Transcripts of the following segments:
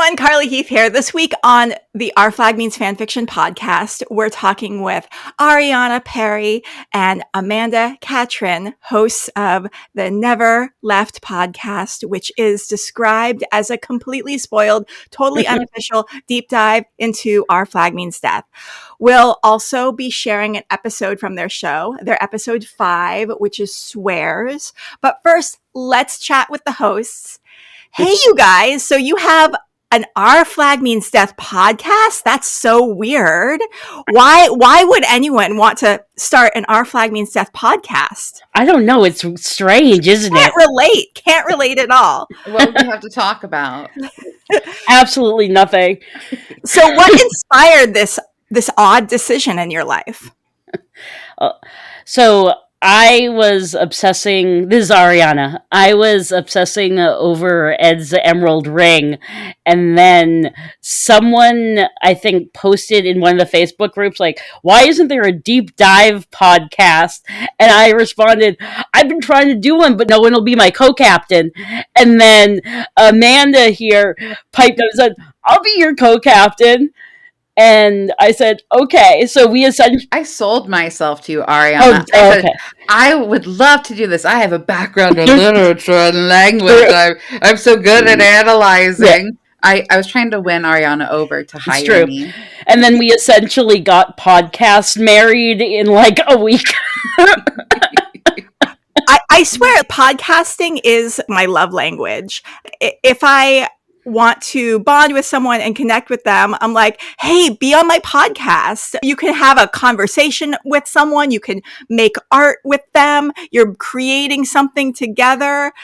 everyone, Carly Heath here. This week on the Our Flag Means Fanfiction podcast, we're talking with Ariana Perry and Amanda Catron, hosts of the Never Left podcast, which is described as a completely spoiled, totally unofficial deep dive into Our Flag Means Death. We'll also be sharing an episode from their show, their episode 5, which is Swears. But first, let's chat with the hosts. Hey, you guys. So you have an Our Flag Means Death podcast? That's so weird. Why would anyone want to start an Our Flag Means Death podcast? I don't know. It's strange, isn't it? Can't relate at all. What would we have to talk about? Absolutely nothing. So what inspired this odd decision in your life? So I was obsessing, this is Ariana, I was obsessing over Ed's emerald ring, and then someone, I think, posted in one of the Facebook groups, like, why isn't there a deep dive podcast? And I responded, I've been trying to do one, but no one will be my co-captain. And then Amanda here piped up and said, I'll be your co-captain. And I said, okay. So we essentially... I sold myself to you, Ariana. Okay. I would love to do this. I have a background in literature and language. I'm so good at analyzing. Yeah. I was trying to win Ariana over to hire me. And then we essentially got podcast married in like a week. I swear, podcasting is my love language. If I want to bond with someone and connect with them, I'm like, hey, be on my podcast. You can have a conversation with someone. You can make art with them. You're creating something together.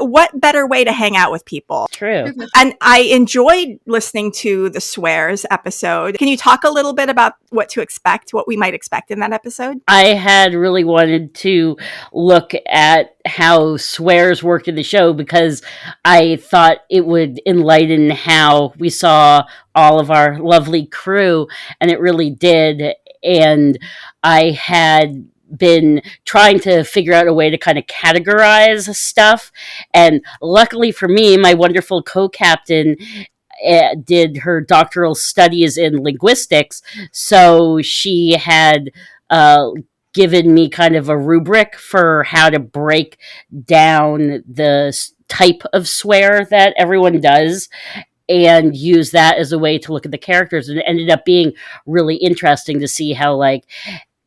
What better way to hang out with people? True. And I enjoyed listening to the Swears episode. Can you talk a little bit about what to expect, what we might expect in that episode? I had really wanted to look at how Swears worked in the show because I thought it would enlighten how we saw all of our lovely crew, and it really did. And I had been trying to figure out a way to kind of categorize stuff, and luckily for me, my wonderful co-captain did her doctoral studies in linguistics, so she had given me kind of a rubric for how to break down the type of swear that everyone does and use that as a way to look at the characters. And it ended up being really interesting to see how, like,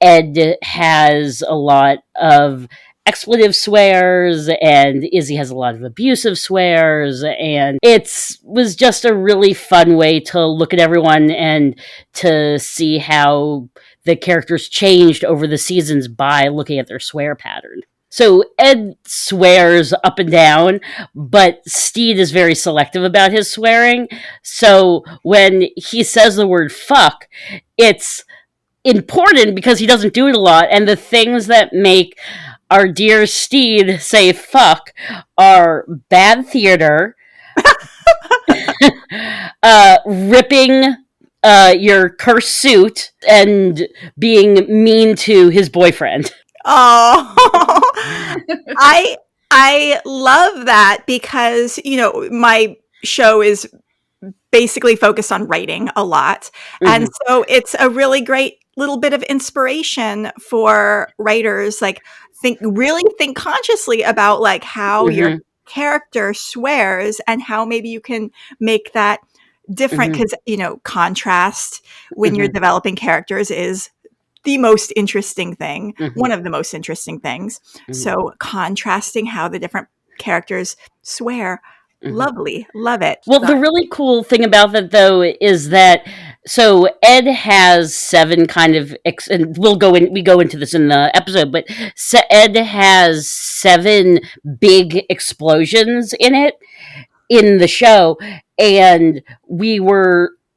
Ed has a lot of expletive swears and Izzy has a lot of abusive swears, and it was just a really fun way to look at everyone and to see how the characters changed over the seasons by looking at their swear pattern. So Ed swears up and down, but Steed is very selective about his swearing. So when he says the word fuck, it's important because he doesn't do it a lot. And the things that make our dear Steed say fuck are bad theater, ripping your cursed suit, and being mean to his boyfriend. Oh, I love that because, you know, my show is basically focused on writing a lot. Mm-hmm. And so it's a really great little bit of inspiration for writers. Like, think consciously about like how your character swears and how maybe you can make that different, because you know, contrast when you're developing characters is the most interesting thing, one of the most interesting things. So contrasting how the different characters swear, lovely, love it. Well, the really cool thing about that, though, is that so Ed has 7 kind of, and we go into this in the episode, but Ed has 7 big explosions in it in the show, and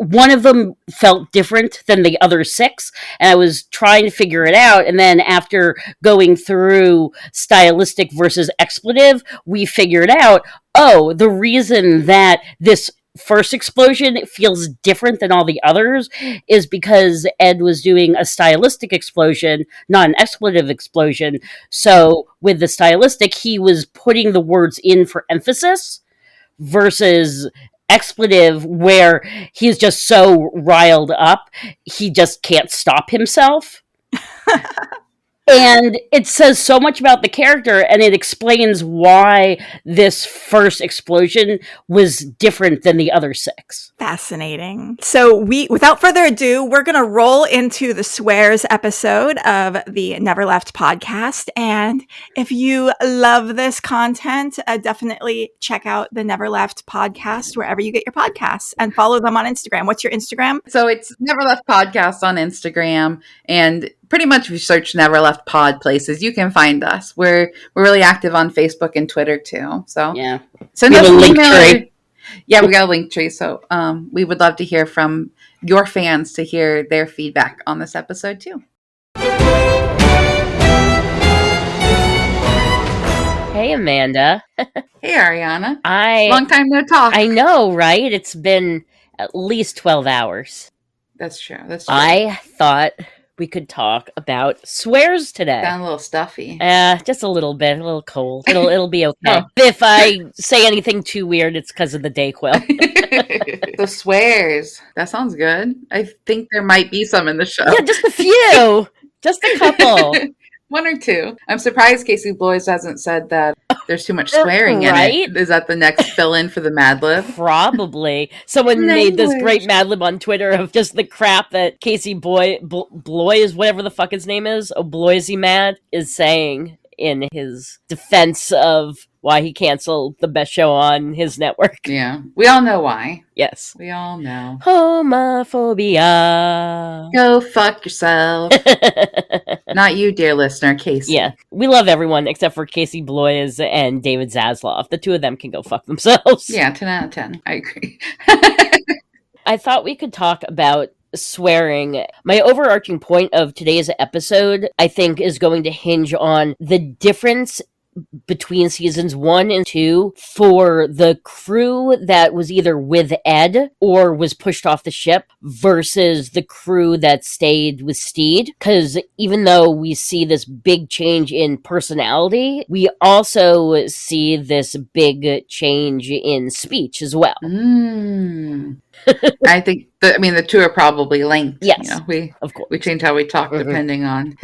one of them felt different than the other 6, and I was trying to figure it out, and then after going through stylistic versus expletive, we figured out, the reason that this first explosion feels different than all the others is because Ed was doing a stylistic explosion, not an expletive explosion. So with the stylistic, he was putting the words in for emphasis, versus expletive where he's just so riled up, he just can't stop himself. And it says so much about the character, and it explains why this first explosion was different than the other 6. Fascinating. So without further ado, we're going to roll into the swears episode of the Never Left podcast. And if you love this content, definitely check out the Never Left podcast wherever you get your podcasts, and follow them on Instagram. What's your Instagram? So it's Never Left Podcast on Instagram, and pretty much if you search Never Left Pod places, you can find us. We're really active on Facebook and Twitter too. So Yeah. send We us have a an link email. tree. Yeah, we got a link tree. So we would love to hear from your fans, to hear their feedback on this episode too. Hey, Amanda. Hey, Ariana. I Long time no talk. I know, right? It's been at least 12 hours. That's true. That's true. I thought we could talk about swears today. Sound a little stuffy. Just a little bit, a little cold. It'll be okay. Oh. If I say anything too weird, it's because of the Dayquil. The swears. That sounds good. I think there might be some in the show. Yeah, just a few. Just a couple. One or two. I'm surprised Casey Bloys hasn't said that there's too much swearing Right? in it. Is that the next fill-in for the Mad Lib? Probably. Someone made this Language. great Mad Lib on Twitter of just the crap that Casey Bloys, whatever the fuck his name is, Bloisy Mad, is saying in his defense of why he canceled the best show on his network. Yeah. We all know why. Yes. We all know. Homophobia. Go fuck yourself. Not you, dear listener, Casey. Yeah. We love everyone except for Casey Bloys and David Zaslav. The two of them can go fuck themselves. Yeah, 10 out of 10. I agree. I thought we could talk about swearing. My overarching point of today's episode, I think, is going to hinge on the difference between seasons 1 and 2 for the crew that was either with Ed or was pushed off the ship versus the crew that stayed with Steed. Because even though we see this big change in personality, we also see this big change in speech as well. I think the two are probably linked. Yes, you know, of course. we change how we talk Mhm. depending on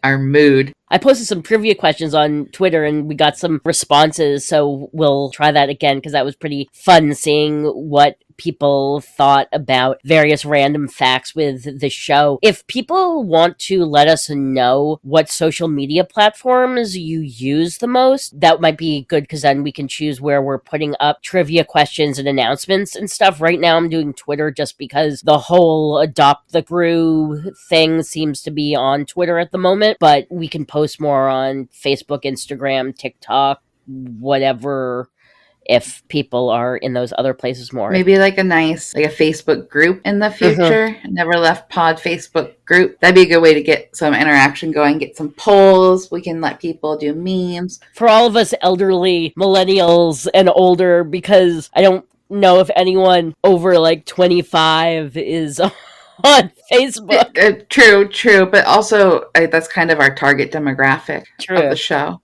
our mood. I posted some trivia questions on Twitter and we got some responses, so we'll try that again because that was pretty fun seeing what people thought about various random facts with the show. If people want to let us know what social media platforms you use the most, that might be good because then we can choose where we're putting up trivia questions and announcements and stuff. Right now I'm doing Twitter just because the whole adopt the crew thing seems to be on Twitter at the moment, but we can post more on Facebook, Instagram, TikTok, whatever, if people are in those other places more. Maybe like a Facebook group in the future. Never Left Pod Facebook group. That'd be a good way to get some interaction going, get some polls. We can let people do memes. For all of us elderly millennials and older, because I don't know if anyone over like 25 is on Facebook. True. But also that's kind of our target demographic of the show.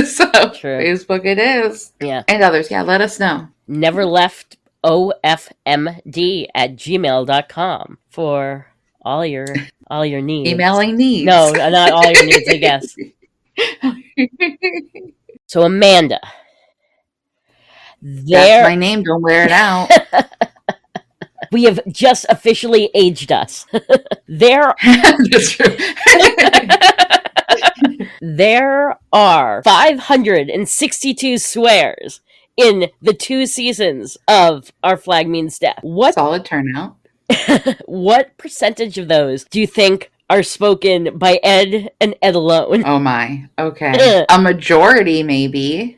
So True. Facebook it is. Yeah. And others. Yeah, let us know. Never left ofmd@gmail.com for all your needs. Emailing needs. No, not all your needs, I guess. So Amanda. That's my name, don't wear it out. We have just officially aged us. That's true. There are 562 swears in the 2 seasons of Our Flag Means Death. What solid turnout. What percentage of those do you think are spoken by Ed and Ed alone? Oh my. Okay. A majority, maybe.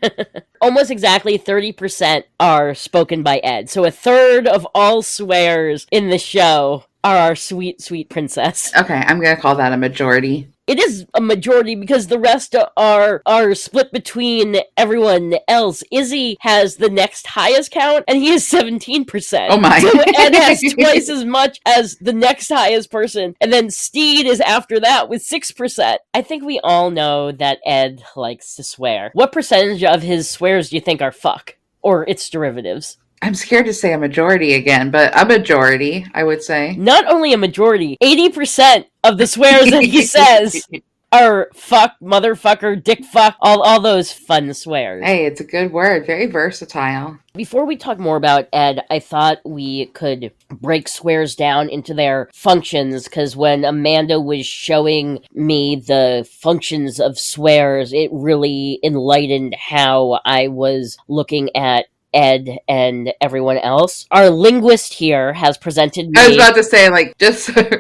Almost exactly 30% are spoken by Ed. So a third of all swears in the show are our sweet, sweet princess. Okay, I'm going to call that a majority. It is a majority because the rest are split between everyone else. Izzy has the next highest count, and he is 17%. Oh my. So Ed has twice as much as the next highest person, and then Steed is after that with 6%. I think we all know that Ed likes to swear. What percentage of his swears do you think are fuck? Or its derivatives? I'm scared to say a majority again, but a majority, I would say. Not only a majority, 80% of the swears that he says are fuck, motherfucker, dick fuck, all those fun swears. Hey, it's a good word. Very versatile. Before we talk more about Ed, I thought we could break swears down into their functions, because when Amanda was showing me the functions of swears, it really enlightened how I was looking at Ed and everyone else. Our linguist here has presented me... I was about to say,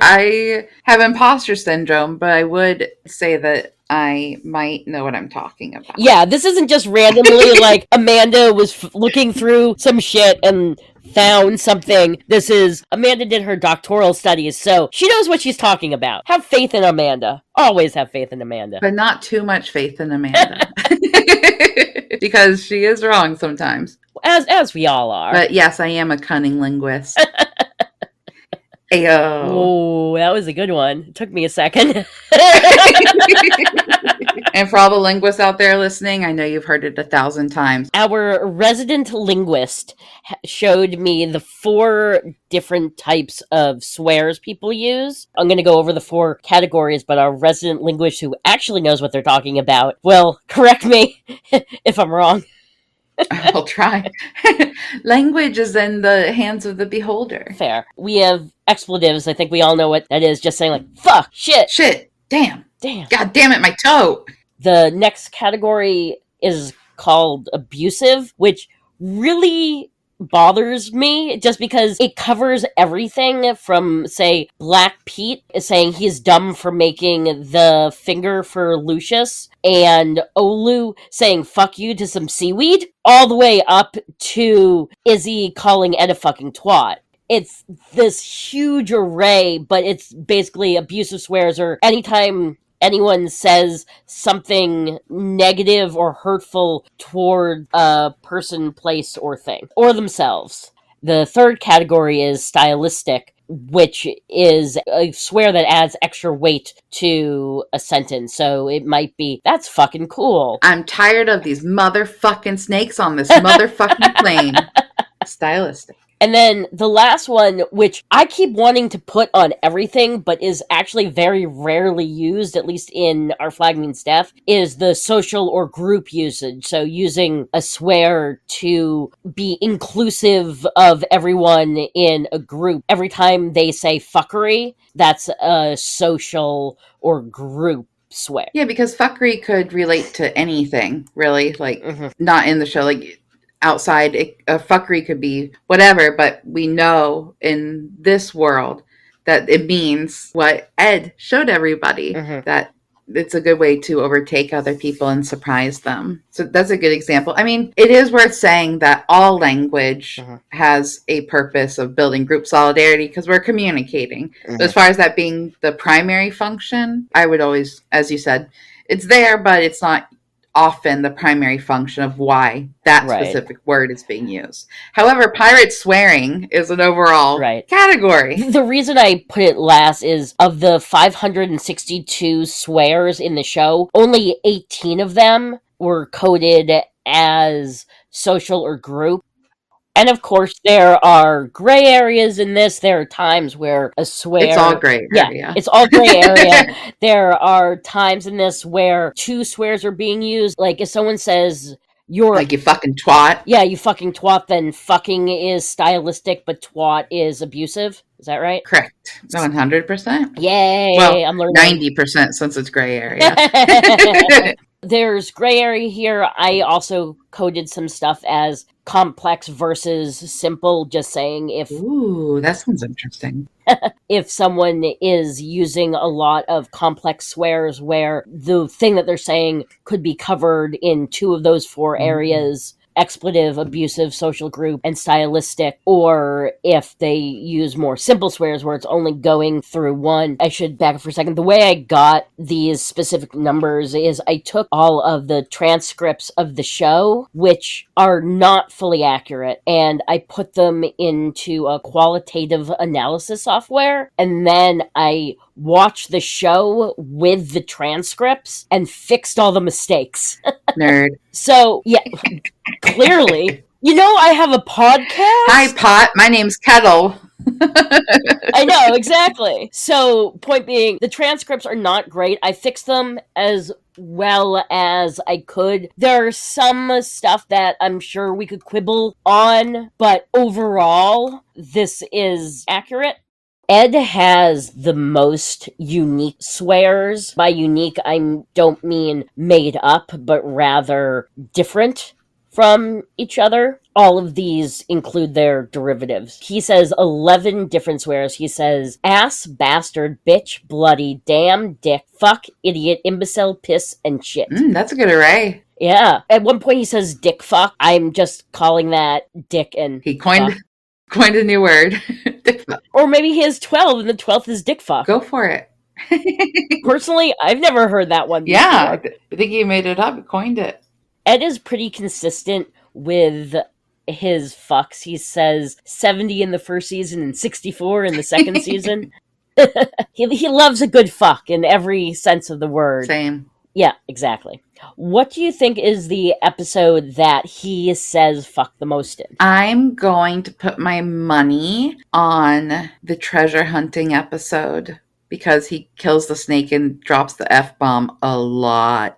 I have imposter syndrome, but I would say that I might know what I'm talking about. Yeah, this isn't just randomly like Amanda was looking through some shit and found something. This is, Amanda did her doctoral studies, so she knows what she's talking about. Have faith in Amanda. Always have faith in Amanda. But not too much faith in Amanda. Because she is wrong sometimes. As we all are. But yes, I am a cunning linguist. Ayo. Oh, that was a good one. It took me a second. And for all the linguists out there listening, I know you've heard it 1,000 times. Our resident linguist showed me the 4 different types of swears people use. I'm going to go over the 4 categories, but our resident linguist, who actually knows what they're talking about, will correct me if I'm wrong. I'll try. Language is in the hands of the beholder. Fair. We have expletives. I think we all know what that is. Just saying like, fuck, shit, damn. Damn. God damn it, my toe. The next category is called abusive, which really bothers me just because it covers everything from, say, Black Pete saying he's dumb for making the finger for Lucius, and Olu saying fuck you to some seaweed, all the way up to Izzy calling Ed a fucking twat. It's this huge array, but it's basically abusive swears, or anytime anyone says something negative or hurtful toward a person, place, or thing, or themselves. The third category is stylistic, which is a swear that adds extra weight to a sentence. So it might be, that's fucking cool. I'm tired of these motherfucking snakes on this motherfucking plane. Stylistic. And then the last one, which I keep wanting to put on everything, but is actually very rarely used, at least in Our Flag Means Death, is the social or group usage. So using a swear to be inclusive of everyone in a group. Every time they say fuckery, that's a social or group swear. Yeah, because fuckery could relate to anything, really. Not in the show, outside, a fuckery could be whatever, but we know in this world that it means what Ed showed everybody, that it's a good way to overtake other people and surprise them. So that's a good example. I mean, it is worth saying that all language has a purpose of building group solidarity because we're communicating. So as far as that being the primary function, I would always, as you said, it's there, but it's not often the primary function of why that specific word is being used. However, pirate swearing is an overall category. The reason I put it last is, of the 562 swears in the show, only 18 of them were coded as social or group. And of course, there are gray areas in this. There are times where a swear... It's all gray area. Yeah, it's all gray area. There are times in this where 2 swears are being used. Like, if someone says, you're... Like, you fucking twat. Yeah, you fucking twat, then fucking is stylistic, but twat is abusive. Is that right? Correct. 100%. Yay! Well, I'm learning. 90% since it's gray area. There's gray area here. I also coded some stuff as complex versus simple, just saying if... Ooh, that sounds interesting. If someone is using a lot of complex swears where the thing that they're saying could be covered in 2 of those 4 areas, expletive, abusive, social group, and stylistic, or if they use more simple swears where it's only going through 1. I should back up for a second. The way I got these specific numbers is I took all of the transcripts of the show, which are not fully accurate, and I put them into a qualitative analysis software, and then I watched the show with the transcripts and fixed all the mistakes. Nerd. So, yeah, clearly, You know, I have a podcast. Hi, Pot. My name's Kettle. I know, exactly. So, point being, the transcripts are not great. I fixed them as well as I could. There's some stuff that I'm sure we could quibble on, but overall, this is accurate. Ed has the most unique swears. By unique, I don't mean made up, but rather different from each other. All of these include their derivatives. He says 11 different swears. He says ass, bastard, bitch, bloody, damn, dick, fuck, idiot, imbecile, piss, and shit. That's a good array. Yeah. At one point he says dick fuck. I'm just calling that dick and He coined a new word. Or maybe he has 12 and the 12th is dick fuck. Go for it. Personally, I've never heard that one before. Yeah, I think he made it up, coined it. Ed is pretty consistent with his fucks. He says 70 in the first season and 64 in the second season. He loves a good fuck in every sense of the word. Same. Yeah, exactly. What do you think is the episode that he says fuck the most in? I'm going to put my money on the treasure hunting episode because he kills the snake and drops the F-bomb a lot.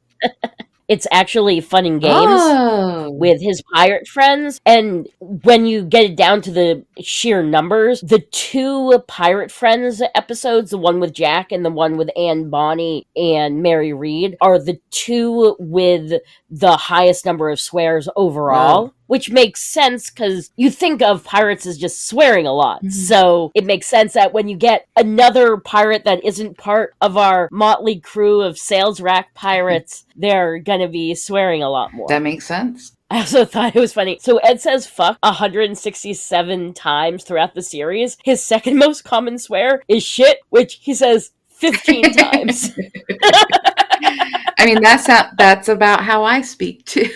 It's actually Fun and Games with his pirate friends. And when you get it down to the sheer numbers, the two pirate friends episodes, the one with Jack and the one with Anne Bonny and Mary Read, are the two with the highest number of swears overall. Wow. Which makes sense because you think of pirates as just swearing a lot. Mm-hmm. So it makes sense that when you get another pirate that isn't part of our motley crew of sales rack pirates, they're going to be swearing a lot more. That makes sense. I also thought it was funny. So Ed says fuck 167 times throughout the series. His second most common swear is shit, which he says 15 times. I mean, that's about how I speak too.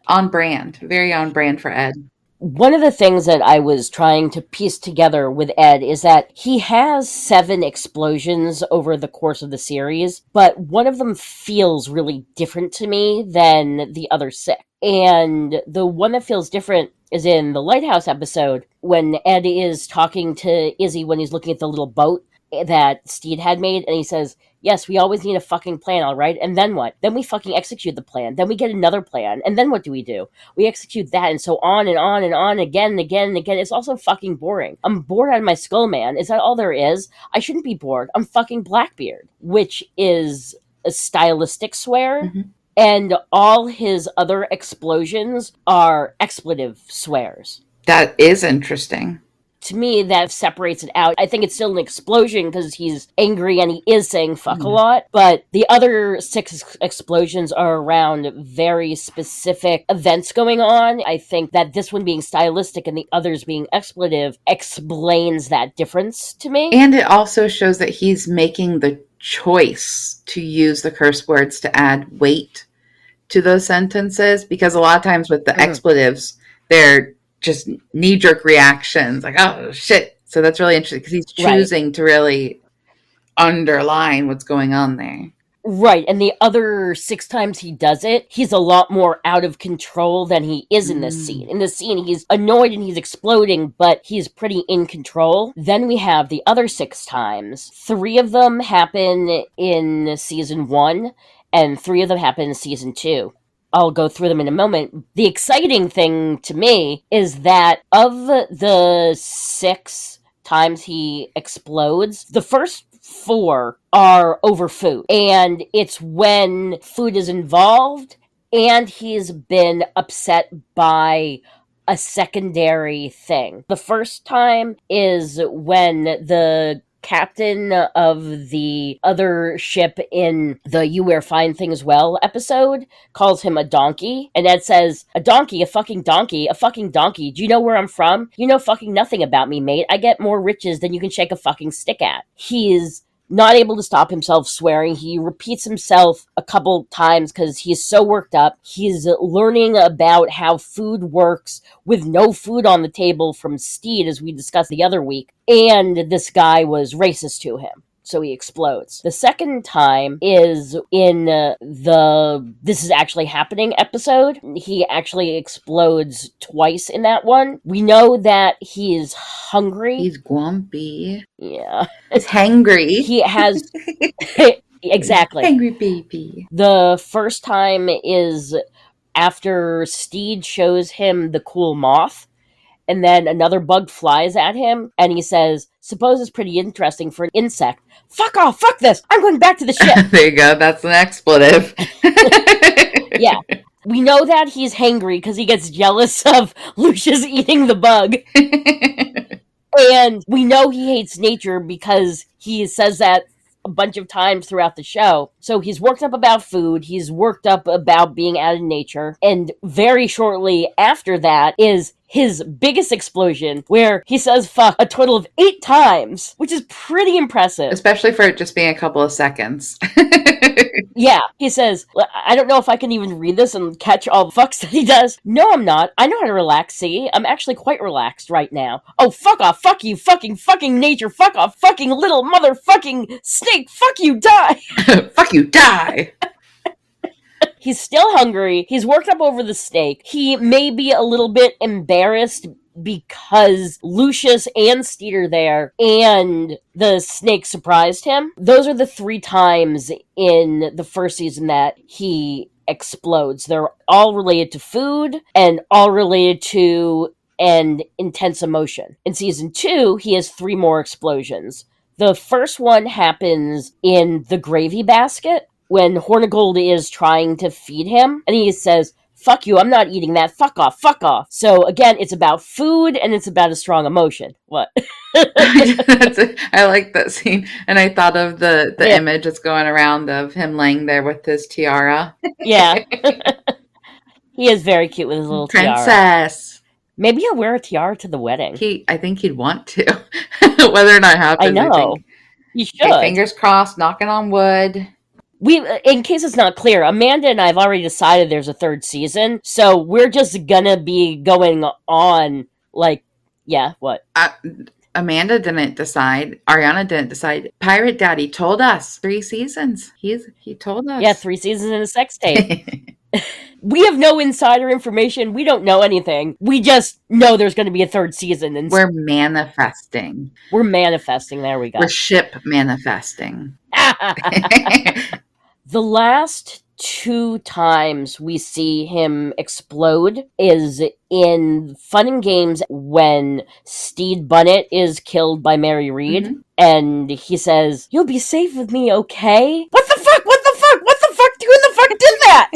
On brand. Very on brand for Ed. One of the things that I was trying to piece together with Ed is that he has 7 explosions over the course of the series, but one of them feels really different to me than the other 6. And the one that feels different is in the Lighthouse episode when Ed is talking to Izzy when he's looking at the little boat that Steed had made, and he says, yes, we always need a fucking plan, all right? And then what? Then we fucking execute the plan. Then we get another plan. And then what do? We execute that, and so on and on and on, again and again and again. It's also fucking boring. I'm bored out of my skull, man. Is that all there is? I shouldn't be bored. I'm fucking Blackbeard, which is a stylistic swear. Mm-hmm. And all his other explosions are expletive swears. That is interesting. To me, that separates it out. I think it's still an explosion because he's angry and he is saying fuck a lot. But the other 6 explosions are around very specific events going on. I think that this one being stylistic and the others being expletive explains that difference to me. And it also shows that he's making the choice to use the curse words to add weight to those sentences. Because a lot of times with the expletives, they're just knee-jerk reactions, like, oh, shit. So that's really interesting because he's choosing to really underline what's going on there. Right, and the other 6 times he does it, he's a lot more out of control than he is in this scene. In this scene, he's annoyed and he's exploding, but he's pretty in control. Then we have the other 6 times. 3 of them happen in season 1, and 3 of them happen in season 2. I'll go through them in a moment. The exciting thing to me is that of the 6 times he explodes, the first 4 are over food. And it's when food is involved and he's been upset by a secondary thing. The first time is when the captain of the other ship in the You Wear Fine Things Well episode calls him a donkey, and Ed says, a donkey, a fucking donkey, a fucking donkey. Do you know where I'm from? You know fucking nothing about me, mate. I get more riches than you can shake a fucking stick at. He's not able to stop himself swearing. He repeats himself a couple times because he's so worked up. He's learning about how food works with no food on the table from Steed, as we discussed the other week. And this guy was racist to him. so he explodes. The second time is in the This Is Actually Happening episode. He actually explodes twice in that one. We know that he is hungry. He's grumpy. Yeah. He's hangry. He has... Exactly. Hangry baby. The first time is after Steed shows him the cool moth, and then another bug flies at him, and he says, "Suppose it's pretty interesting for an insect. Fuck off, fuck this, I'm going back to the ship." There you go, that's an expletive. Yeah. We know that he's hangry because he gets jealous of Lucius eating the bug. And we know he hates nature because he says that a bunch of times throughout the show. So he's worked up about food, he's worked up about being out in nature, and very shortly after that is his biggest explosion, where he says fuck a total of 8 times, which is pretty impressive. Especially for it just being a couple of seconds. Yeah, he says, "I don't know if I can even read this and catch all the fucks that he does." No, I'm not. I know how to relax, see? I'm actually quite relaxed right now. Oh, fuck off, fuck you, fucking nature, fuck off, fucking little motherfucking snake, fuck you, die! Fuck you, die! He's still hungry. He's worked up over the steak. He may be a little bit embarrassed because Lucius and Steed are there and the snake surprised him. Those are the 3 times in the first season that he explodes. They're all related to food and all related to an intense emotion. In season 2, he has 3 more explosions. The first one happens in the gravy basket when Hornigold is trying to feed him, and he says, "Fuck you, I'm not eating that, fuck off, fuck off." So again, it's about food and it's about a strong emotion. What? I like that scene, and I thought of the image that's going around of him laying there with his tiara. Yeah. He is very cute with his little princess. Tiara. Maybe he'll wear a tiara to the wedding. I think he'd want to. Whether or not it happens, I know. He should. Okay, fingers crossed, knocking on wood. In case it's not clear, Amanda and I have already decided there's a 3rd season, so we're just gonna be going on, what? Amanda didn't decide. Ariana didn't decide. Pirate Daddy told us 3 seasons. He told us. Yeah, 3 seasons and a sex tape. We have no insider information. We don't know anything. We just know there's going to be a 3rd season. And we're manifesting. We're manifesting. There we go. We're ship manifesting. The last 2 times we see him explode is in Fun and Games when Steed Bunnett is killed by Mary Read. Mm-hmm. And he says, "You'll be safe with me, okay?" What the fuck? What the fuck? What the fuck? Who the fuck did that?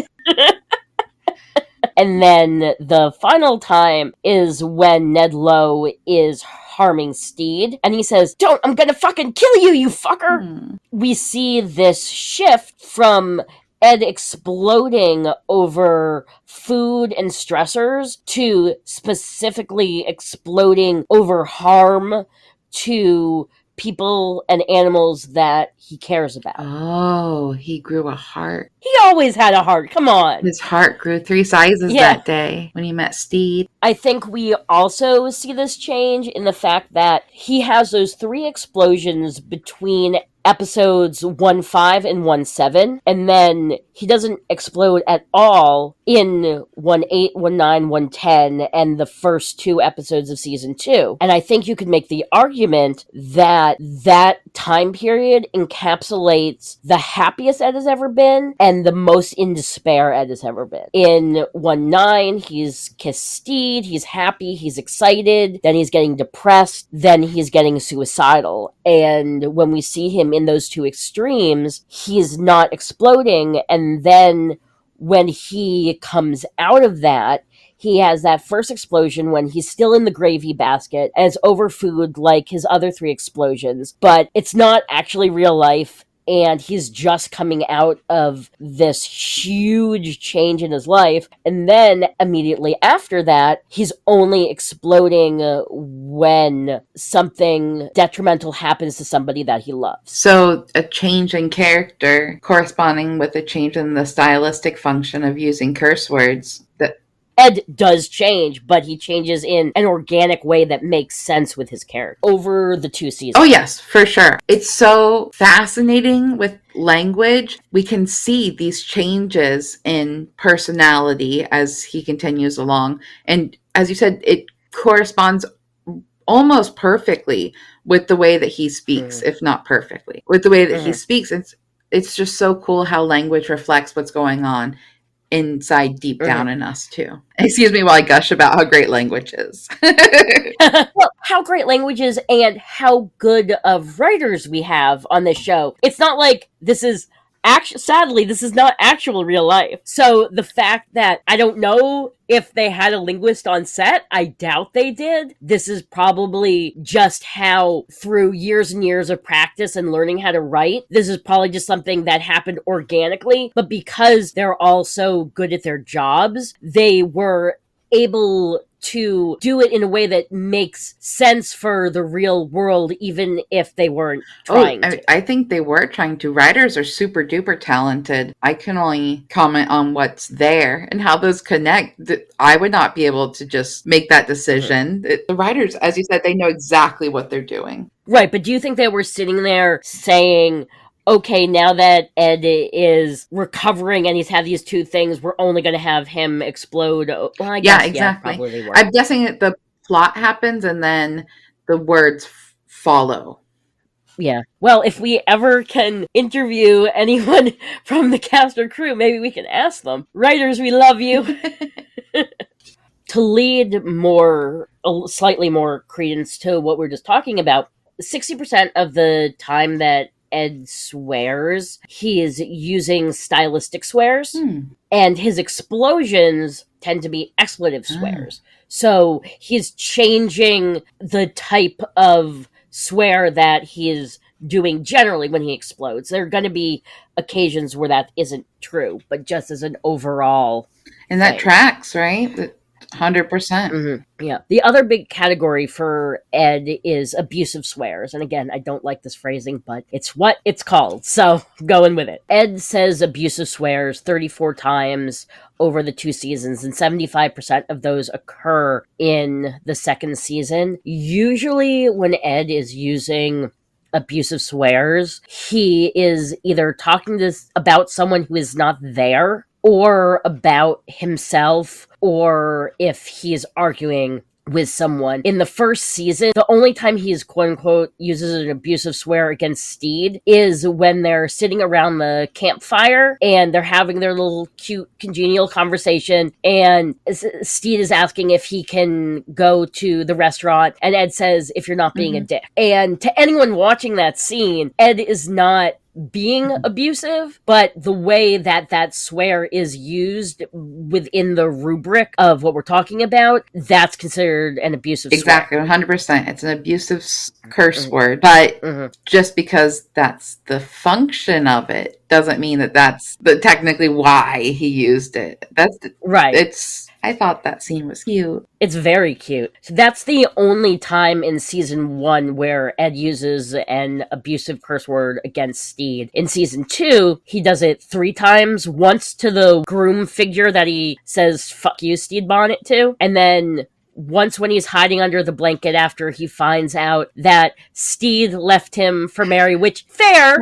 And then the final time is when Ned Lowe is harming Steed, and he says, "Don't, I'm gonna fucking kill you, you fucker!" We see this shift from Ed exploding over food and stressors to specifically exploding over harm to people and animals that he cares about. Oh, he grew a heart. He always had a heart. Come on. His heart grew 3 sizes that day when he met Steed. I think we also see this change in the fact that he has those 3 explosions between episodes 1-5 and 1-7, and then he doesn't explode at all in 1-8, 1-9, 1-10, and the first 2 episodes of season 2. And I think you could make the argument that that time period encapsulates the happiest Ed has ever been and the most in despair Ed has ever been. In 1-9, he's kissed Steed, he's happy, he's excited, then he's getting depressed, then he's getting suicidal. And when we see him in those 2 extremes, he's not exploding, and then when he comes out of that, he has that first explosion when he's still in the gravy basket and it's over food like his other 3 explosions, but it's not actually real life, and he's just coming out of this huge change in his life. And then immediately after that, he's only exploding when something detrimental happens to somebody that he loves. So a change in character corresponding with a change in the stylistic function of using curse words. Ed does change, but he changes in an organic way that makes sense with his character over the 2 seasons. Oh, yes, for sure. It's so fascinating with language. We can see these changes in personality as he continues along. And as you said, it corresponds almost perfectly with the way that he speaks, if not perfectly, with the way that he speaks. It's just so cool how language reflects what's going on inside deep down in us too. Excuse me while I gush about how great language is. Well, how great language is and how good of writers we have on this show. It's not like this is sadly, this is not actual real life. So the fact that I don't know if they had a linguist on set, I doubt they did. This is probably just how, through years and years of practice and learning how to write, this is probably just something that happened organically. But because they're all so good at their jobs, they were able to do it in a way that makes sense for the real world, even if they weren't trying to. I think they were trying to. Writers are super duper talented. I can only comment on what's there and how those connect. I would not be able to just make that decision. The writers, as you said, they know exactly what they're doing. Right, but do you think they were sitting there saying, okay, now that Ed is recovering and he's had these 2 things, we're only going to have him explode? Well, I guess, exactly. Probably they were. I'm guessing that the plot happens and then the words follow. Yeah. Well, if we ever can interview anyone from the cast or crew, maybe we can ask them. Writers, we love you. To lead slightly more credence to what we're just talking about, 60% of the time that Ed swears, he is using stylistic swears, and his explosions tend to be expletive swears. So he's changing the type of swear that he is doing generally when he explodes. There are going to be occasions where that isn't true, but just as an overall and that tracks, right? 100%. Yeah. The other big category for Ed is abusive swears. And again, I don't like this phrasing, but it's what it's called. So going with it. Ed says abusive swears 34 times over the 2 seasons, and 75% of those occur in the 2nd season. Usually when Ed is using abusive swears, he is either talking about someone who is not there, or about himself, or if he's arguing with someone. In the 1st season, the only time he's quote-unquote uses an abusive swear against Steed is when they're sitting around the campfire and they're having their little cute congenial conversation, and Steed is asking if he can go to the restaurant, and Ed says, if you're not being a dick. And to anyone watching that scene, Ed is not being abusive, but the way that swear is used within the rubric of what we're talking about, that's considered an abusive swear. Exactly, 100%. It's an abusive curse word, but just because that's the function of it doesn't mean that that's technically why he used it. Right. I thought that scene was cute. It's very cute. So that's the only time in season 1 where Ed uses an abusive curse word against Steed. In season 2, he does it 3 times. Once to the groom figure that he says, fuck you, Steed Bonnet, to. And then once when he's hiding under the blanket after he finds out that Steed left him for Mary, which, fair.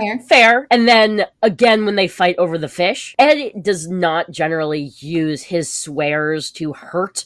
And then again when they fight over the fish. Ed does not generally use his swears to hurt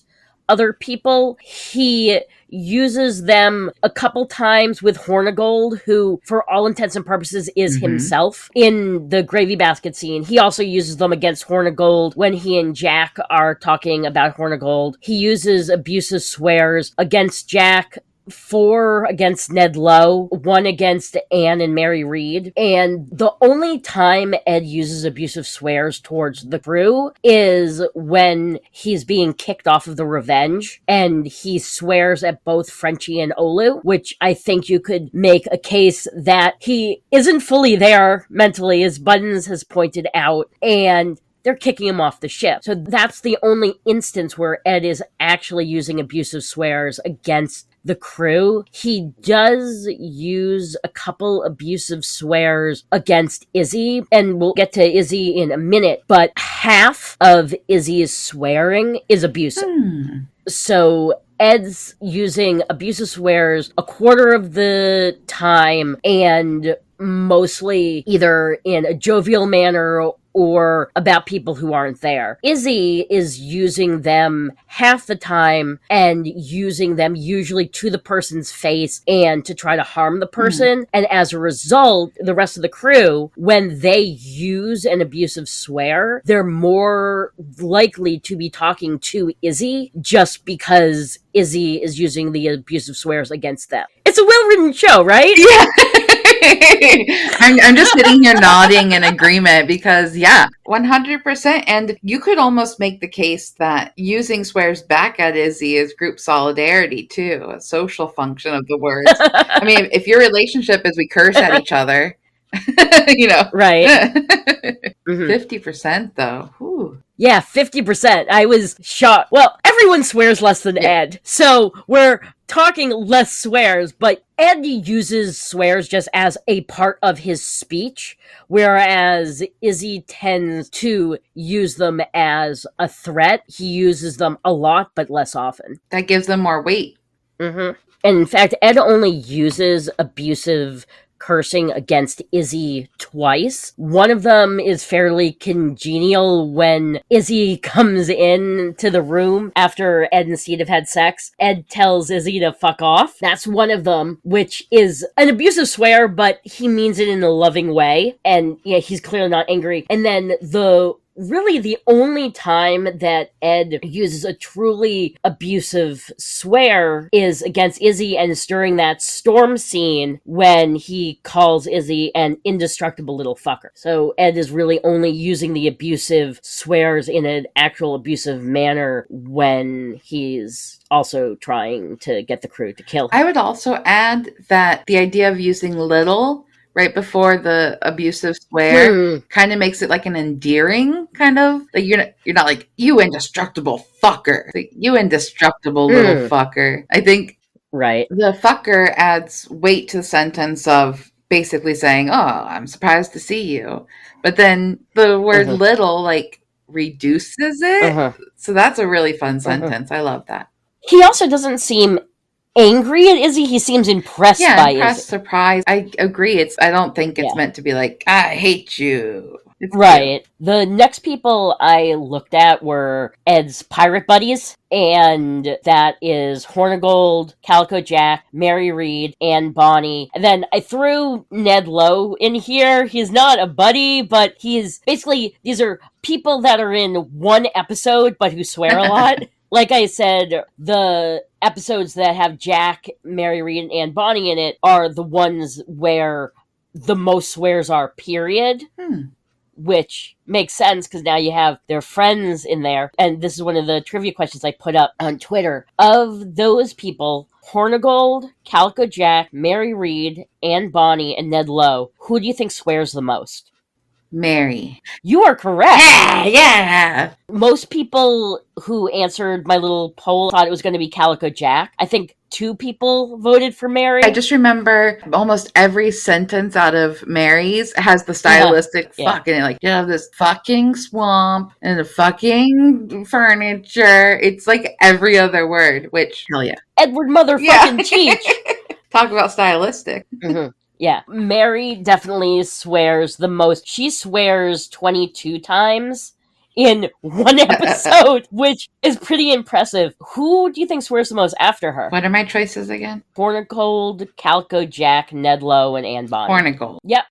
other people. He uses them a couple times with Hornigold, who, for all intents and purposes, is himself. In the gravy basket scene, he also uses them against Hornigold when he and Jack are talking about Hornigold. He uses abusive swears against Jack, 4 against Ned Lowe, 1 against Anne and Mary Reed. And the only time Ed uses abusive swears towards the crew is when he's being kicked off of the Revenge, and he swears at both Frenchie and Olu, which I think you could make a case that he isn't fully there mentally, as Buttons has pointed out, and they're kicking him off the ship. So that's the only instance where Ed is actually using abusive swears against the crew. He does use a couple abusive swears against Izzy, and we'll get to Izzy in a minute, but half of Izzy's swearing is abusive. So Ed's using abusive swears a quarter of the time, and mostly either in a jovial manner or about people who aren't there. Izzy is using them half the time and using them usually to the person's face and to try to harm the person. And as a result, the rest of the crew, when they use an abusive swear, they're more likely to be talking to Izzy just because Izzy is using the abusive swears against them. It's a well-written show, right? Yeah. I'm just sitting here nodding in agreement because, 100%. And you could almost make the case that using swears back at Izzy is group solidarity too, a social function of the words. I mean, if your relationship is we curse at each other, right? 50% though. Whew. Yeah, 50%. I was shocked. Well, everyone swears less than Ed, so we're talking less swears, but Ed uses swears just as a part of his speech, whereas Izzy tends to use them as a threat. He uses them a lot, but less often. That gives them more weight. And in fact, Ed only uses abusive cursing against Izzy twice. One of them is fairly congenial when Izzy comes in to the room after Ed and Steve have had sex. Ed tells Izzy to fuck off. That's one of them, which is an abusive swear, but he means it in a loving way. And he's clearly not angry. And then really the only time that Ed uses a truly abusive swear is against Izzy, and it's during that storm scene when he calls Izzy an indestructible little fucker. So Ed is really only using the abusive swears in an actual abusive manner when he's also trying to get the crew to kill him. I would also add that the idea of using little right before the abusive swear kind of makes it like an endearing kind of, like you're not like, you indestructible fucker, like, you indestructible little fucker. I think the fucker adds weight to the sentence of basically saying, oh, I'm surprised to see you, but then the word little like reduces it. So that's a really fun sentence. I love that. He also doesn't seem angry at Izzy. He seems impressed by Izzy. Surprised. I agree. I don't think it's meant to be like, I hate you. It's right. Cute. The next people I looked at were Ed's pirate buddies, and that is Hornigold, Calico Jack, Mary Reed, and Bonnie. And then I threw Ned Lowe in here. He's not a buddy, but he's basically, these are people that are in one episode, but who swear a lot. Like I said, the episodes that have Jack, Mary Reed, and Bonnie in it are the ones where the most swears are, period. Which makes sense because now you have their friends in there. And this is one of the trivia questions I put up on Twitter. Of those people, Hornigold, Calico Jack, Mary Reed, and Bonnie, and Ned Lowe, who do you think swears the most? Mary. You are correct. Yeah. Most people who answered my little poll thought it was going to be Calico Jack. I think 2 people voted for Mary. I just remember almost every sentence out of Mary's has the stylistic fucking, like, you have this fucking swamp and the fucking furniture. It's like every other word, which, hell yeah. Edward motherfucking Cheech. Talk about stylistic. Yeah, Mary definitely swears the most. She swears 22 times in one episode, which is pretty impressive. Who do you think swears the most after her? What are my choices again? Hornigold, Calico Jack, Ned Lowe, and Anne Bonny. Hornigold. Yep.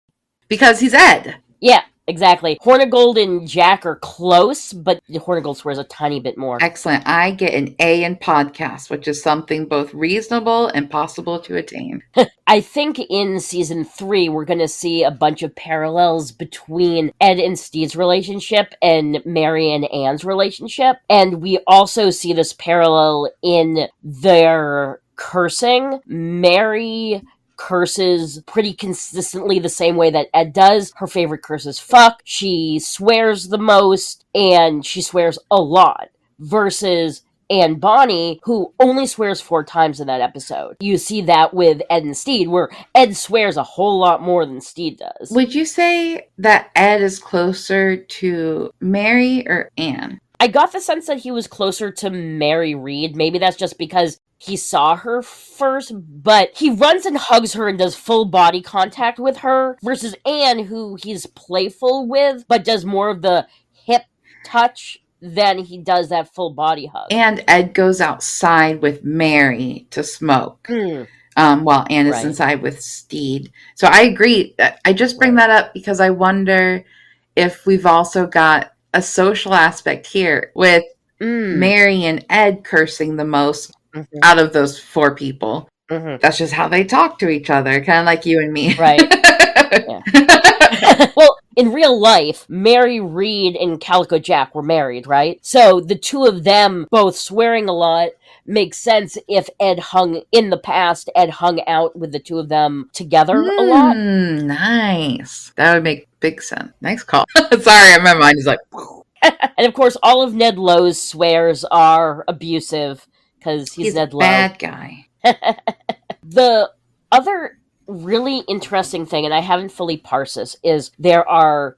Because he's Ed. Yeah. Exactly. Hornigold and Jack are close, but Hornigold swears a tiny bit more. Excellent. I get an A in podcast, which is something both reasonable and possible to attain. I think in season 3, we're going to see a bunch of parallels between Ed and Steve's relationship and Mary and Anne's relationship. And we also see this parallel in their cursing. Mary curses pretty consistently the same way that Ed does. Her favorite curse is fuck. She swears the most, and she swears a lot. Versus and Bonnie, who only swears 4 times in that episode. You see that with Ed and Steed, where Ed swears a whole lot more than Steed does. Would you say that Ed is closer to Mary or Anne? I got the sense that he was closer to Mary Read. Maybe that's just because he saw her first, but he runs and hugs her and does full body contact with her, versus Anne, who he's playful with, but does more of the hip touch than he does that full body hug. And Ed goes outside with Mary to smoke, while Anne is inside with Steed. So I agree. I just bring that up because I wonder if we've also got a social aspect here with Mary and Ed cursing the most out of those 4 people. That's just how they talk to each other, kind of like you and me. Right. Well, in real life, Mary Read and Calico Jack were married, right? So the 2 of them both swearing a lot makes sense if Ed hung out with the 2 of them together a lot. Nice. That would make big sense. Nice call. Sorry, my mind is like... And of course, all of Ned Lowe's swears are abusive because he's Ned Lowe. Bad guy. The other really interesting thing, and I haven't fully parsed this, is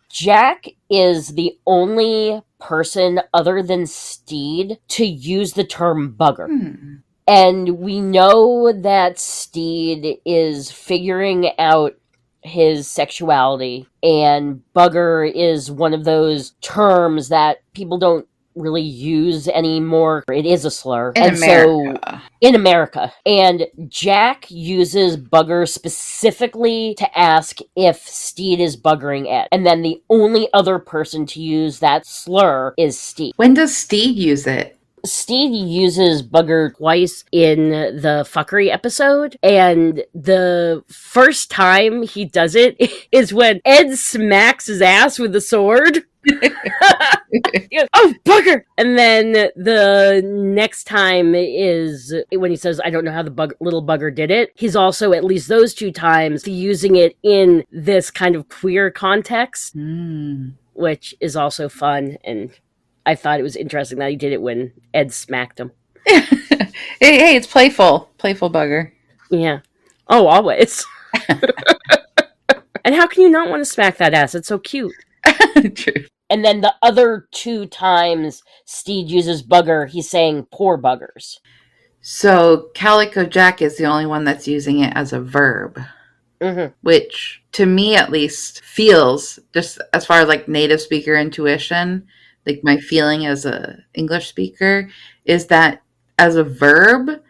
Jack is the only person other than Steed to use the term bugger. And we know that Steed is figuring out his sexuality, and bugger is one of those terms that people don't really use anymore. It is a slur. In America. And Jack uses bugger specifically to ask if Steed is buggering Ed. And then the only other person to use that slur is Steed. When does Steed use it? Steed uses bugger twice in the fuckery episode, and the first time he does it is when Ed smacks his ass with a sword. He goes, "Oh, bugger!" And then the next time is when he says, "I don't know how the little bugger did it." He's also, at least those 2 times, using it in this kind of queer context, which is also fun, and I thought it was interesting that he did it when Ed smacked him. Hey, it's playful. Playful bugger. Yeah. Oh, always. And how can you not want to smack that ass? It's so cute. True. And then the other 2 times Steed uses bugger, he's saying poor buggers. So Calico Jack is the only one that's using it as a verb. Which, to me at least, feels, just as far as like native speaker intuition, like my feeling as a English speaker, is that as a verb,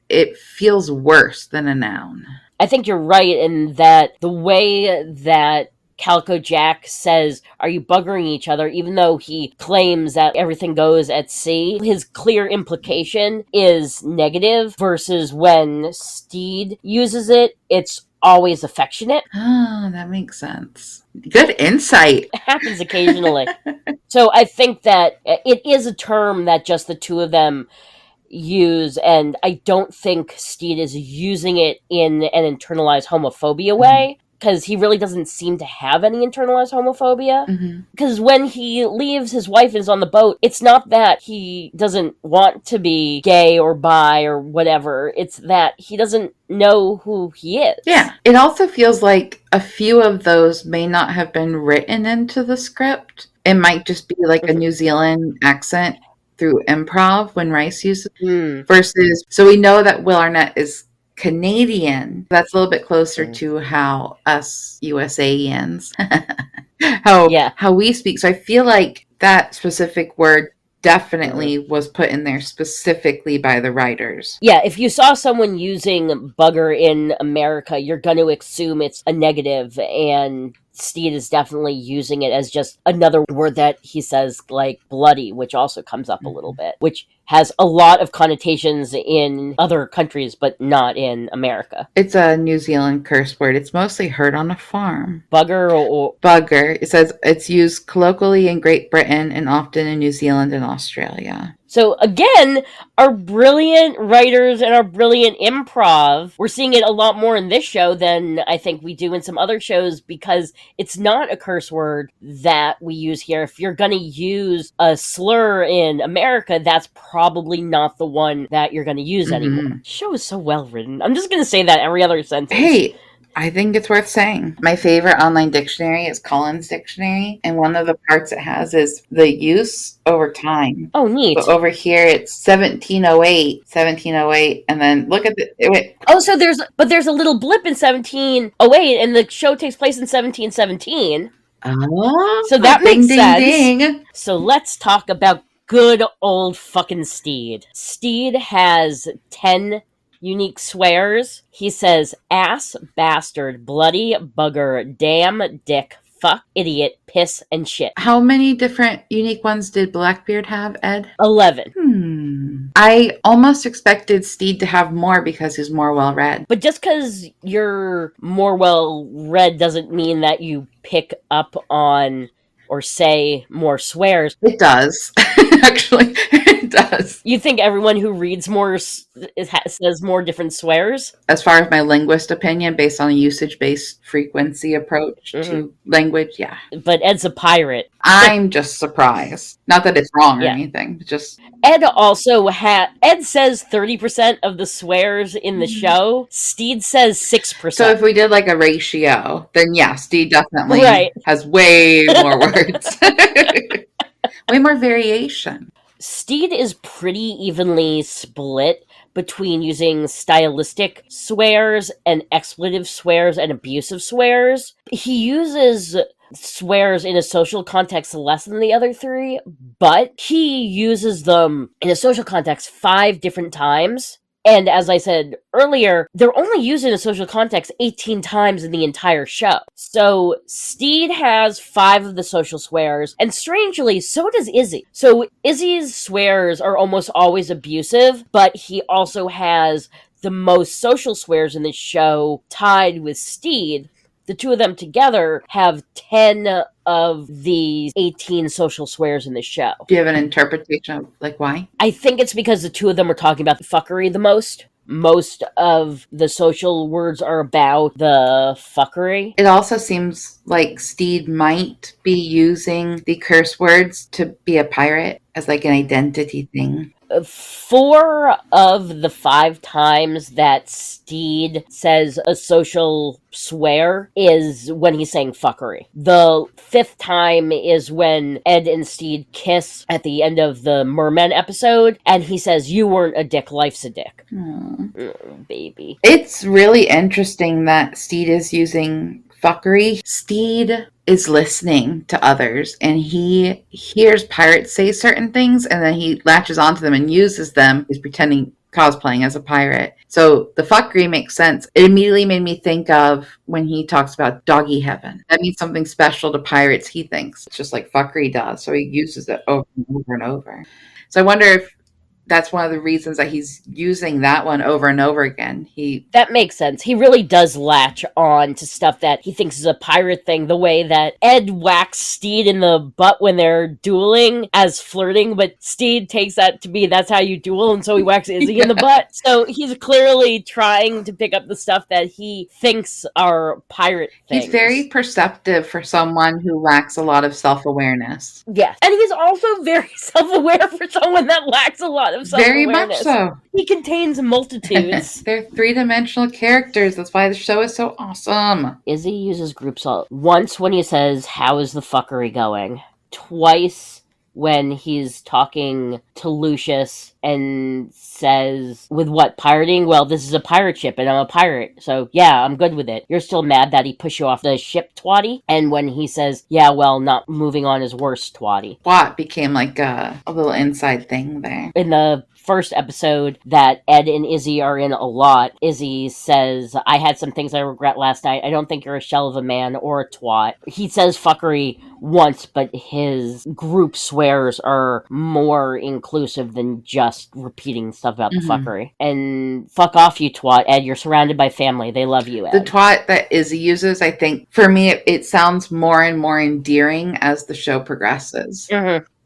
it feels worse than a noun. I think you're right in that the way that Calico Jack says, "Are you buggering each other?" even though he claims that everything goes at sea, his clear implication is negative, versus when Steed uses it, it's always affectionate. Oh, that makes sense. Good insight. It happens occasionally. So I think that it is a term that just the 2 of them use, and I don't think Steed is using it in an internalized homophobia way, because he really doesn't seem to have any internalized homophobia. Because when he leaves his wife and is on the boat, it's not that he doesn't want to be gay or bi or whatever. It's that he doesn't know who he is. Yeah. It also feels like a few of those may not have been written into the script. It might just be like a New Zealand accent through improv when Rice uses it. Versus, so we know that Will Arnett is Canadian. That's a little bit closer to how us USAians, how we speak. So I feel like that specific word definitely was put in there specifically by the writers. Yeah, if you saw someone using bugger in America, you're going to assume it's a negative, and Steed is definitely using it as just another word that he says, like bloody, which also comes up a little bit, which has a lot of connotations in other countries, but not in America. It's a New Zealand curse word. It's mostly heard on a farm. Bugger or... Bugger. It says it's used colloquially in Great Britain and often in New Zealand and Australia. So again, our brilliant writers and our brilliant improv, we're seeing it a lot more in this show than I think we do in some other shows, because it's not a curse word that we use here. If you're going to use a slur in America, that's probably not the one that you're going to use anymore. The show is so well written. I'm just going to say that every other sentence. Hey, I think it's worth saying. My favorite online dictionary is Collins Dictionary, and one of the parts it has is the use over time. Oh, neat. But over here, it's 1708, and then look at the... Oh, so there's a little blip in 1708, and the show takes place in 1717. Oh, so that makes sense. Ding. So let's talk about good old fucking Steed. Steed has 10 unique swears. He says ass, bastard, bloody, bugger, damn, dick, fuck, idiot, piss, and shit. How many different unique ones did Blackbeard have, Ed? 11. I almost expected Steed to have more because he's more well-read. But just because you're more well-read doesn't mean that you pick up on or say more swears. It does. Actually, it does. You think everyone who reads more says more different swears? As far as my linguist opinion, based on a usage-based frequency approach to language, yeah. But Ed's a pirate. I'm just surprised. Not that it's wrong or anything. Just Ed also Ed says 30% of the swears in the show. Steed says 6%. So if we did like a ratio, then yeah, Steed definitely has way more words. Way more variation. Steed is pretty evenly split between using stylistic swears and expletive swears and abusive swears. He uses swears in a social context less than the other three, but he uses them in a social context 5 different times. And as I said earlier, they're only used in a social context 18 times in the entire show. So Steed has 5 of the social swears, and strangely, so does Izzy. So Izzy's swears are almost always abusive, but he also has the most social swears in the show tied with Steed. The two of them together have 10 of the 18 social swears in the show. Do you have an interpretation of, like, why? I think it's because the two of them are talking about the fuckery the most. Most of the social words are about the fuckery. It also seems like Steed might be using the curse words to be a pirate as, like, an identity thing. 4 of the 5 times that Steed says a social swear is when he's saying fuckery. The 5th time is when Ed and Steed kiss at the end of the Merman episode, and he says, "You weren't a dick, life's a dick." Oh, baby. It's really interesting that Steed is using fuckery. Steed is listening to others, and he hears pirates say certain things, and then he latches onto them and uses them. He's pretending, cosplaying as a pirate. So the fuckery makes sense. It immediately made me think of when he talks about doggy heaven. That means something special to pirates, he thinks. It's just like fuckery does. So he uses it over and over and over. So I wonder if that's one of the reasons that he's using that one over and over again. That makes sense. He really does latch on to stuff that he thinks is a pirate thing, the way that Ed whacks Steed in the butt when they're dueling as flirting, but Steed takes that to be that's how you duel, and so he whacks Izzy in the butt. So he's clearly trying to pick up the stuff that he thinks are pirate things. He's very perceptive for someone who lacks a lot of self-awareness. Yes. And he's also very self-aware for someone that lacks a lot of self-awareness. Very much so. He contains multitudes. They're 3-dimensional characters. That's why the show is so awesome. Izzy uses group salt once when he says, "How is the fuckery going?" Twice when he's talking to Lucius and says, "With what, pirating? Well, this is a pirate ship and I'm a pirate, so yeah, I'm good with it. You're still mad that he pushed you off the ship, twatty?" And when he says, "Yeah, well, not moving on is worse, twatty." Twat became like a little inside thing there. In the first episode that Ed and Izzy are in a lot, Izzy says, "I had some things I regret last night. I don't think you're a shell of a man or a twat." He says fuckery once, but his group swears are more inclusive than just repeating stuff about the fuckery. And fuck off, you twat, Ed. You're surrounded by family. They love you, Ed. The twat that Izzy uses, I think, for me, it sounds more and more endearing as the show progresses.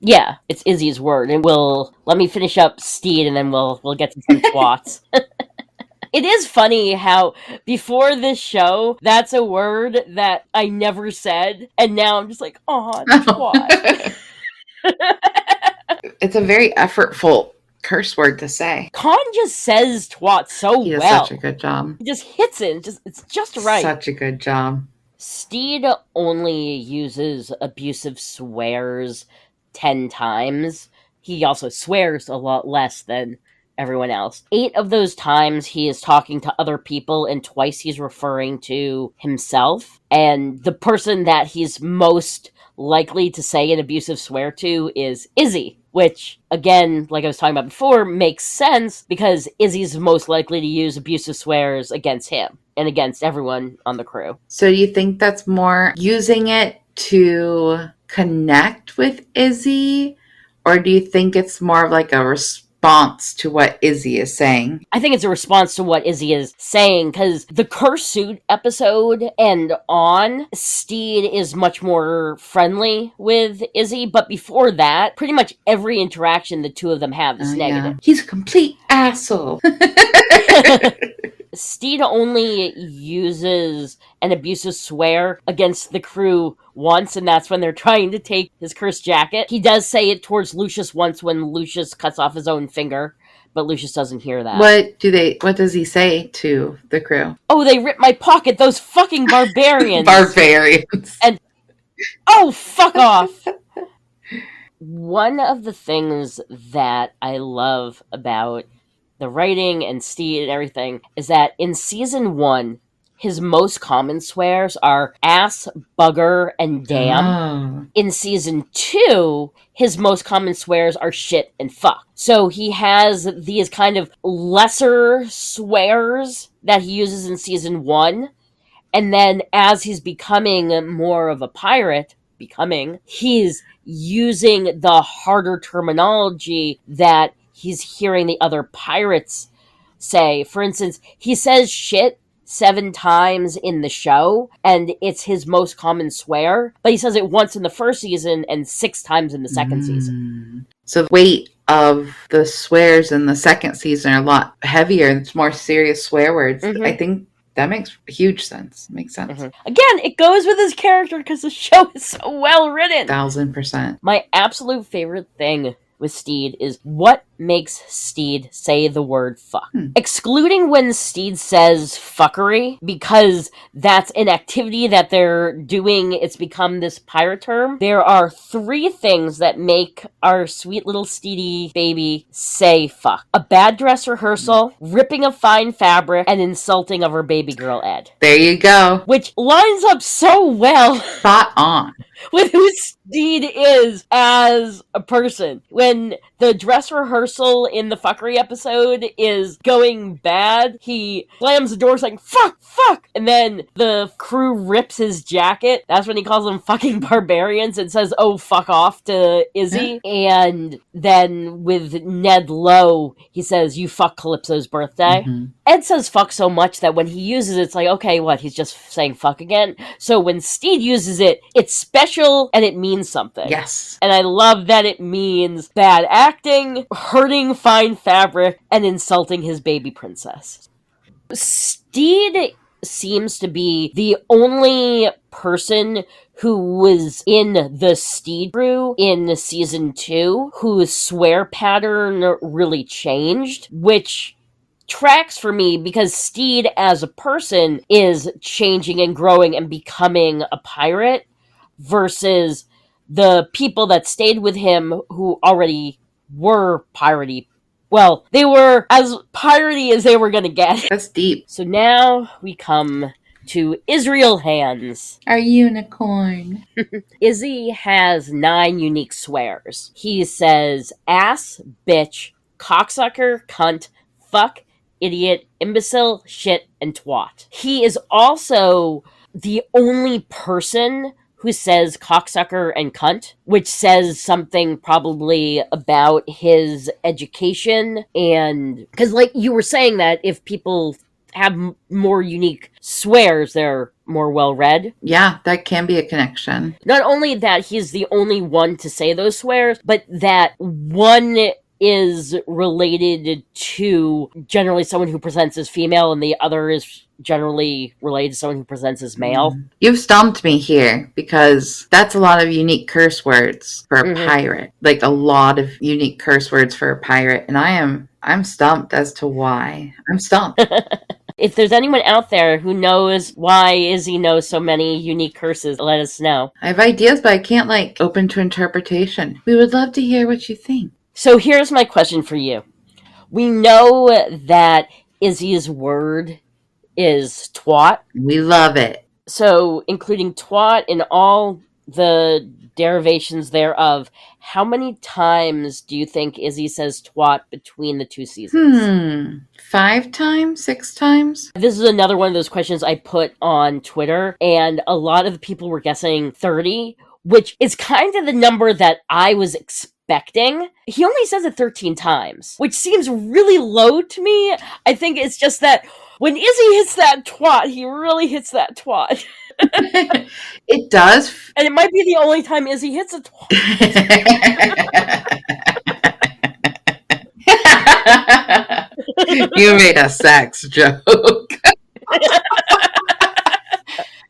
Yeah, it's Izzy's word, and let me finish up Steed, and then we'll get to some twats. It is funny how before this show, that's a word that I never said, and now I'm just like, oh, twat. It's a very effortful curse word to say. Khan just says twat so He does well. such a good job. He just hits it. It's just right. Such a good job. Steed only uses abusive swears 10 times. He also swears a lot less than everyone else. 8 of those times he is talking to other people, and twice he's referring to himself. And the person that he's most likely to say an abusive swear to is Izzy, which, again, like I was talking about before, makes sense because Izzy's most likely to use abusive swears against him and against everyone on the crew. So you think that's more using it to connect with Izzy, or do you think it's more of like a response to what Izzy is saying? I think it's a response to what Izzy is saying, because the Curse Suit episode and on, Steed is much more friendly with Izzy, but before that, pretty much every interaction the two of them have is negative. Yeah. He's a complete asshole. Steed only uses an abusive swear against the crew once, and that's when they're trying to take his cursed jacket. He does say it towards Lucius once when Lucius cuts off his own finger, but Lucius doesn't hear that. What does he say to the crew? Oh, they ripped my pocket, those fucking barbarians. Barbarians. And oh, fuck off. One of the things that I love about the writing and Steed and everything is that in season 1, his most common swears are ass, bugger, and damn. Oh. In season 2, his most common swears are shit and fuck. So he has these kind of lesser swears that he uses in season 1, and then as he's becoming more of a pirate, he's using the harder terminology that he's hearing the other pirates say. For instance, he says shit 7 times in the show, and it's his most common swear, but he says it once in the first season and 6 times in the second season. So the weight of the swears in the second season are a lot heavier. It's more serious swear words. Mm-hmm. I think that makes huge sense. Makes sense. Mm-hmm. Again, it goes with his character because the show is so well written. 1000%. My absolute favorite thing with Steed is what makes Steed say the word fuck. Excluding when Steed says fuckery, because that's an activity that they're doing, it's become this pirate term. There are 3 things that make our sweet little Steedy baby say fuck. A bad dress rehearsal, ripping of fine fabric, and insulting of her baby girl Ed. There you go. Which lines up so well. Spot on. With who Steed is as a person. When the dress rehearsal in the fuckery episode is going bad, he slams the door saying, fuck, fuck! And then the crew rips his jacket. That's when he calls them fucking barbarians and says, oh, fuck off to Izzy. And then with Ned Lowe, he says, you fuck Calypso's birthday. Mm-hmm. Ed says fuck so much that when he uses it, it's like, okay, what? He's just saying fuck again? So when Steed uses it, it's special and it means something. Yes. And I love that it means bad acting, hurting fine fabric, and insulting his baby princess. Steed seems to be the only person who was in the Steed crew in season 2 whose swear pattern really changed, which tracks for me because Steed as a person is changing and growing and becoming a pirate versus the people that stayed with him who already were piratey. Well, they were as piratey as they were going to get. That's deep. So now we come to Israel Hands. Our unicorn. Izzy has 9 unique swears. He says ass, bitch, cocksucker, cunt, fuck, idiot, imbecile, shit, and twat. He is also the only person who says cocksucker and cunt, which says something probably about his education. And because, like you were saying, that if people have more unique swears, they're more well read. Yeah, that can be a connection. Not only that he's the only one to say those swears, but that one is related to generally someone who presents as female, and the other is generally related to someone who presents as male. You've stumped me here, because that's a lot of unique curse words for a pirate. Like, a lot of unique curse words for a pirate. And I'm stumped as to why. I'm stumped. If there's anyone out there who knows why Izzy knows so many unique curses, let us know. I have ideas, but I can't, open to interpretation. We would love to hear what you think. So here's my question for you. We know that Izzy's word is twat. We love it. So, including twat in all the derivations thereof, how many times do you think Izzy says twat between the two seasons? 5 times? 6 times? This is another one of those questions I put on Twitter, and a lot of the people were guessing 30, which is kind of the number that I was expecting. He only says it 13 times, which seems really low to me. I think it's just that when Izzy hits that twat, he really hits that twat. It does. And it might be the only time Izzy hits a twat. You made a sex joke.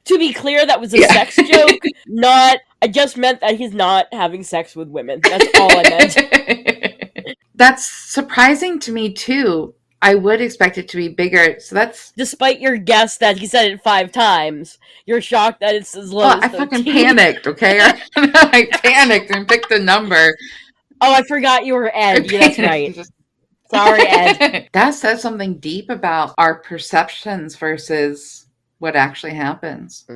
To be clear, that was a sex joke, not... I just meant that he's not having sex with women. That's all I meant. That's surprising to me, too. I would expect it to be bigger, so that's... Despite your guess that he said it 5 times, you're shocked that it's as low as 13. I fucking panicked, okay? I panicked and picked the number. Oh, I forgot you were Ed. Yeah, that's right. Sorry, Ed. That says something deep about our perceptions versus what actually happens.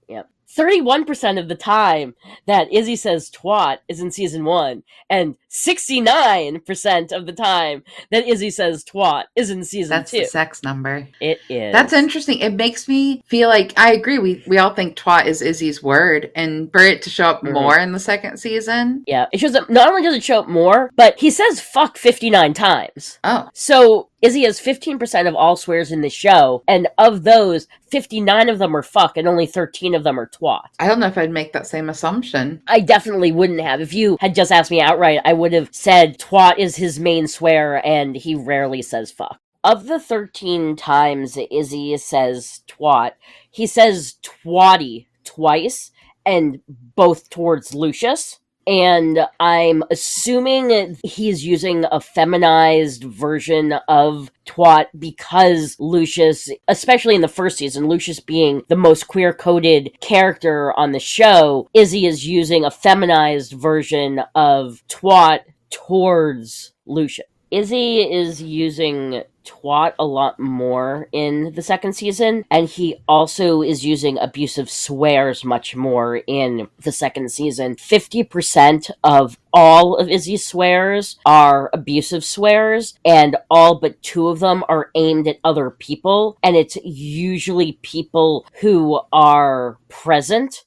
Yep. 31% of the time that Izzy says twat is in season 1, and 69% of the time that Izzy says twat is in season 2. That's the sex number. It is. That's interesting. It makes me feel like, I agree, we all think twat is Izzy's word, and for it to show up more in the second season. Yeah, it shows up, not only does it show up more, but he says fuck 59 times. Oh. So Izzy has 15% of all swears in the show, and of those, 59 of them are fuck, and only 13 of them are twat. I don't know if I'd make that same assumption. I definitely wouldn't have. If you had just asked me outright, I would have said twat is his main swear, and he rarely says fuck. Of the 13 times Izzy says twat, he says twatty twice, and both towards Lucius. And I'm assuming he's using a feminized version of twat because Lucius, especially in the first season, Lucius being the most queer-coded character on the show, Izzy is using a feminized version of twat towards Lucius. Izzy is using twat a lot more in the second season, and he also is using abusive swears much more in the second season. 50% of all of Izzy's swears are abusive swears, and all but 2 of them are aimed at other people, and it's usually people who are present.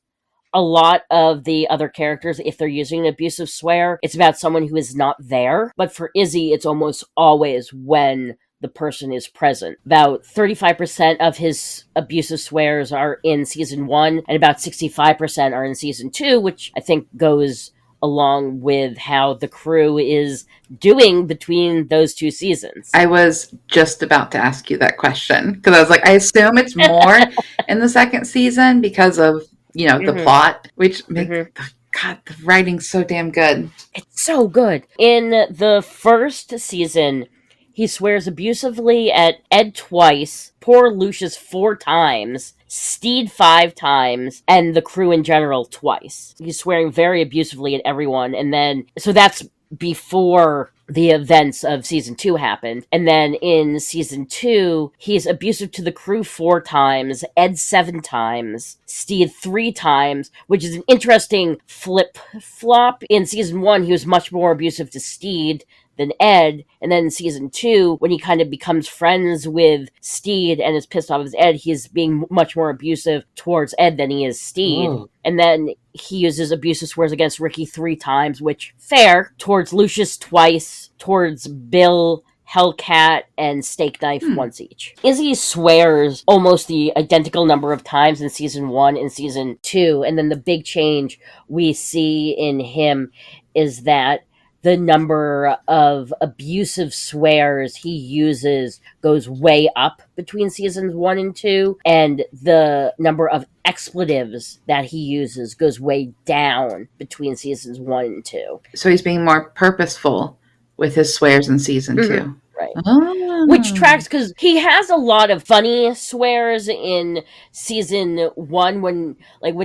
A lot of the other characters, if they're using an abusive swear, it's about someone who is not there. But for Izzy, it's almost always when the person is present. About 35% of his abusive swears are in season 1, and about 65% are in season 2, which I think goes along with how the crew is doing between those 2 seasons. I was just about to ask you that question, because I was like, I assume it's more in the second season because of the plot, which makes, God, the writing's so damn good. It's so good. In the first season, he swears abusively at Ed twice, poor Lucius 4 times, Steed 5 times, and the crew in general twice. He's swearing very abusively at everyone, and then, so that's before the events of season 2 happened. And then in season 2, he's abusive to the crew 4 times, Ed 7 times, Steed 3 times, which is an interesting flip-flop. In season 1, he was much more abusive to Steed than Ed, and then in season 2, when he kind of becomes friends with Steed and is pissed off with Ed, he's being much more abusive towards Ed than he is Steed. Ooh. And then he uses abusive swears against Ricky 3 times, which, fair, towards Lucius twice, towards Bill Hellcat and Steak Knife once each. Izzy swears almost the identical number of times in season 1 and season 2, and then the big change we see in him is that the number of abusive swears he uses goes way up between seasons 1 and 2, and the number of expletives that he uses goes way down between seasons 1 and 2. So he's being more purposeful with his swears in season 2. Right. Oh. Which tracks because he has a lot of funny swears in season 1 when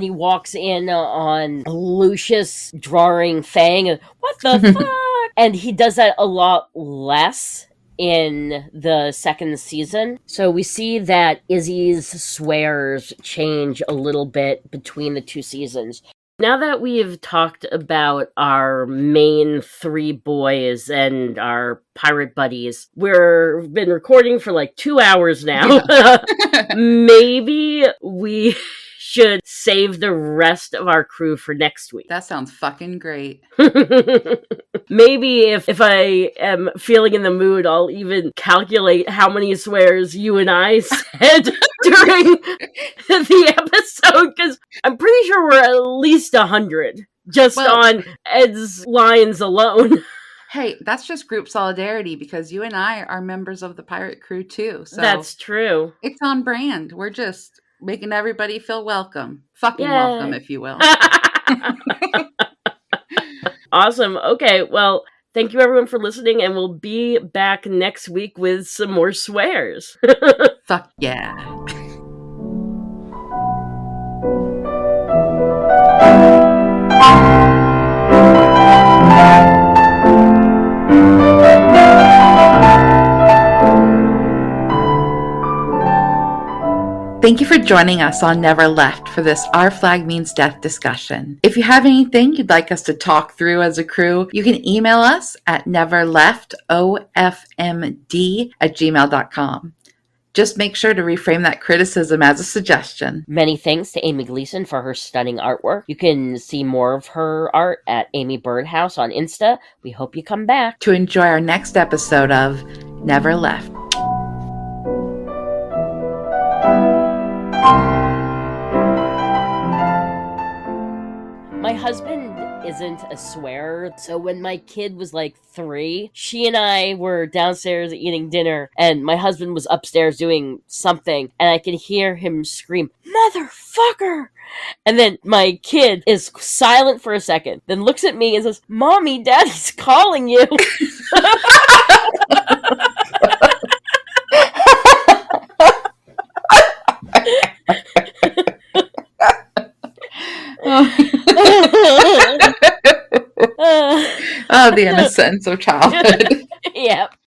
he walks in on Lucius drawing Fang, what the fuck? And he does that a lot less in the second season. So we see that Izzy's swears change a little bit between the 2 seasons. Now that we've talked about our main 3 boys and our pirate buddies, we've been recording for like 2 hours now. Yeah. Maybe we should save the rest of our crew for next week. That sounds fucking great. Maybe if I am feeling in the mood, I'll even calculate how many swears you and I said during the episode, because I'm pretty sure we're at least 100 just on Ed's lines alone. Hey, that's just group solidarity because you and I are members of the pirate crew too. So that's true. It's on brand. We're just making everybody feel welcome. Fucking welcome, if you will. Awesome. Okay, well, thank you everyone for listening, and we'll be back next week with some more swears. Fuck yeah. Thank you for joining us on Never Left for this Our Flag Means Death discussion. If you have anything you'd like us to talk through as a crew, you can email us at neverleftofmd@gmail.com. Just make sure to reframe that criticism as a suggestion. Many thanks to Amy Gleason for her stunning artwork. You can see more of her art at Amy Birdhouse on Insta. We hope you come back to enjoy our next episode of Never Left. My husband isn't a swearer, so when my kid was like 3, she and I were downstairs eating dinner, and my husband was upstairs doing something, and I could hear him scream, "Motherfucker!" And then my kid is silent for a second, then looks at me and says, "Mommy, Daddy's calling you." Oh, the innocence of childhood. Yep.